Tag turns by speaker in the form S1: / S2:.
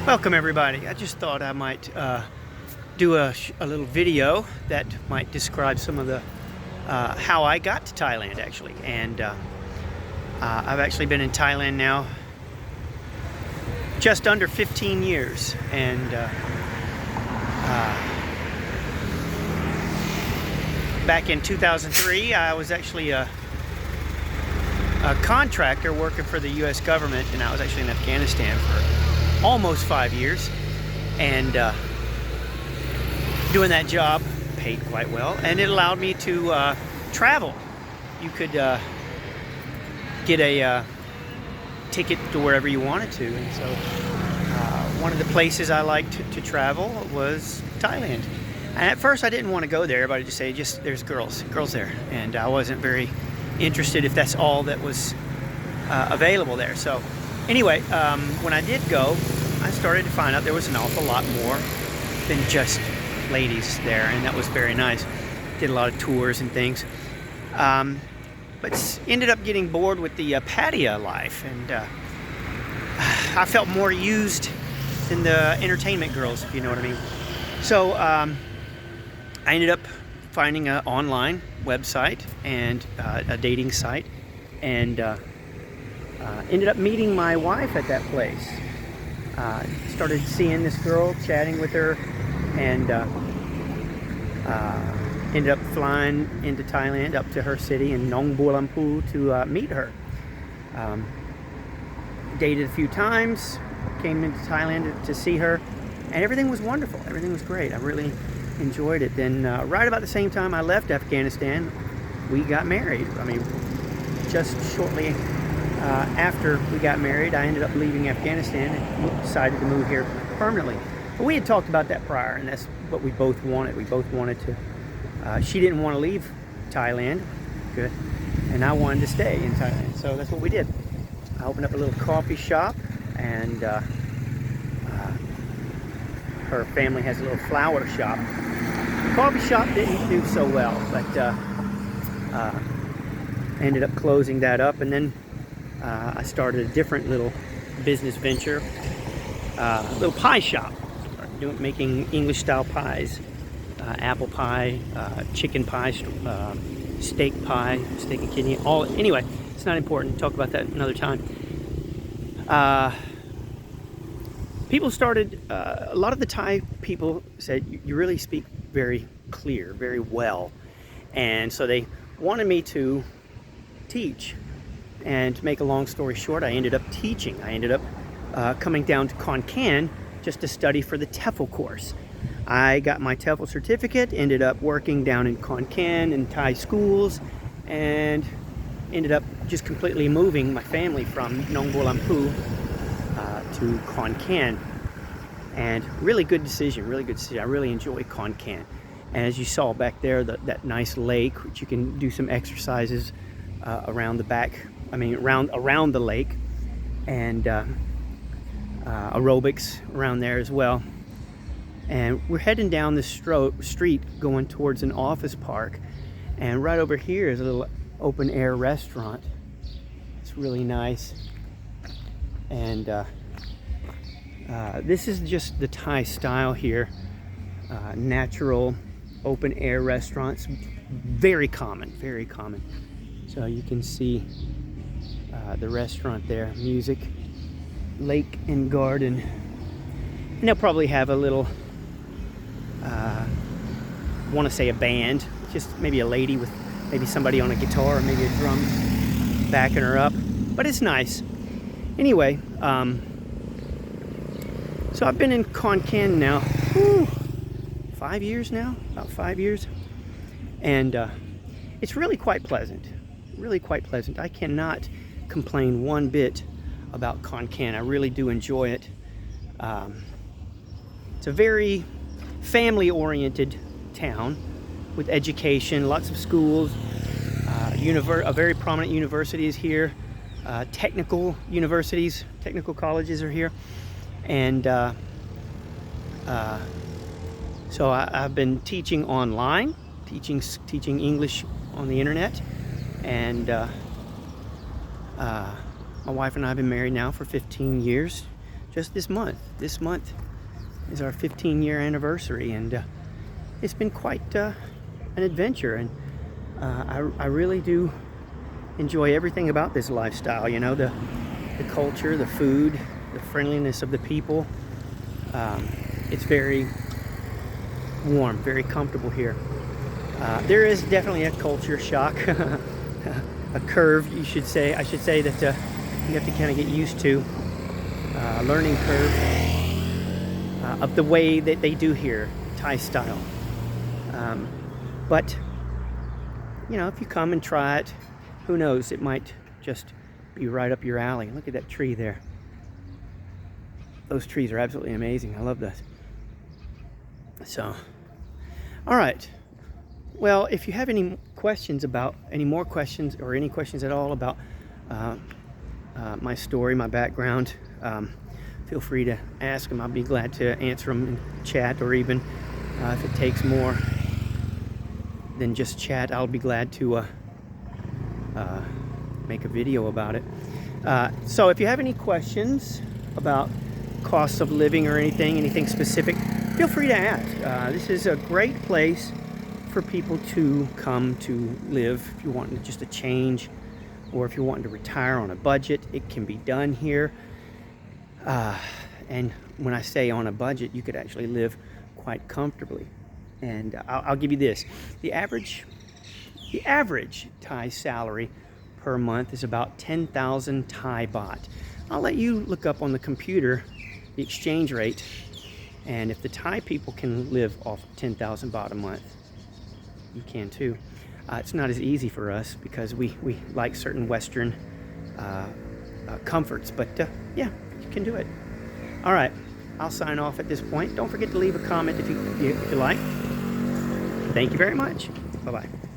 S1: Welcome everybody. I just thought I might do a little video that might describe some of the how I got to Thailand actually. And I've actually been in Thailand now just under 15 years. And back in 2003 I was actually a contractor working for the US government, and I was actually in Afghanistan for almost 5 years, and doing that job paid quite well, and it allowed me to travel. You could get a ticket to wherever you wanted to, and so one of the places I liked to travel was Thailand. And at first I didn't want to go there. Everybody just say, there's girls there, and I wasn't very interested if that's all that was available there. So anyway, when I did go, I started to find out there was an awful lot more than just ladies there, and that was very nice. Did a lot of tours and things, but ended up getting bored with the patio life, and I felt more used than the entertainment girls, if you know what I mean. So I ended up finding an online website and a dating site, and ended up meeting my wife at that place. Started seeing this girl, chatting with her, and ended up flying into Thailand, up to her city in Nong Bualampu to meet her. Dated a few times, came into Thailand to see her, and everything was wonderful. Everything was great. I really enjoyed it. Then right about the same time I left Afghanistan, we got married. I mean, just shortly after we got married, I ended up leaving Afghanistan and decided to move here permanently. But we had talked about that prior, and that's what we both wanted. We both wanted to, she didn't want to leave Thailand, good, and I wanted to stay in Thailand. So that's what we did. I opened up a little coffee shop, and her family has a little flower shop. The coffee shop didn't do so well, but ended up closing that up, and then I started a different little business venture, a little pie shop. Started making English style pies, apple pie, chicken pie, steak pie, steak and kidney, all. Anyway, it's not important. Talk about that another time. People started, a lot of the Thai people said, you really speak very clear, very well. And so they wanted me to teach. And to make a long story short, I ended up teaching. I ended up coming down to Khon Kaen just to study for the TEFL course. I got my TEFL certificate, ended up working down in Khon Kaen in Thai schools, and ended up just completely moving my family from Nong Bualampu to Khon Kaen. And really good decision, really good decision. I really enjoy Khon Kaen. And as you saw back there, that nice lake, which you can do some exercises around the back, around the lake, and aerobics around there as well. And we're heading down this street going towards an office park, and right over here is a little open air restaurant. It's really nice. And this is just the Thai style here, natural open air restaurants, very common, very common. So you can see the restaurant there, music, lake and garden. And they'll probably have a little, want to say a band, just maybe a lady with maybe somebody on a guitar or maybe a drum backing her up. But it's nice. Anyway, so I've been in Khon Kaen now, 5 years now, about 5 years. And it's really quite pleasant, really quite pleasant. I cannot complain one bit about Khon Kaen. I really do enjoy it. It's a very family-oriented town with education, lots of schools. A very prominent university is here. Technical universities, technical colleges are here. And so I've been teaching online, teaching English on the internet, and my wife and I have been married now for 15 years, just this month. This month is our 15-year anniversary, and it's been quite an adventure, and I really do enjoy everything about this lifestyle. You know, the culture, the food, the friendliness of the people. It's very warm, very comfortable here. There is definitely a culture shock, a curve, I should say that you have to kind of get used to, learning curve of the way that they do here, Thai style. But you know, if you come and try it, who knows, it might just be right up your alley. Look at that tree there. Those trees are absolutely amazing. I love those. So, all right. Well, if you have any questions about, any more questions or any questions at all about my story, my background, feel free to ask them. I'll be glad to answer them in chat, or even if it takes more than just chat, I'll be glad to make a video about it. So if you have any questions about costs of living or anything specific, feel free to ask. This is a great place for people to come to live. If you want just a change, or if you're wanting to retire on a budget, it can be done here. And when I say on a budget, you could actually live quite comfortably. And I'll give you this: the average Thai salary per month is about 10,000 Thai baht. I'll let you look up on the computer the exchange rate, and if the Thai people can live off 10,000 baht a month, you can too. It's not as easy for us because we like certain Western comforts, but yeah, you can do it. All right, I'll sign off at this point. Don't forget to leave a comment if you like. Thank you very much. Bye-bye.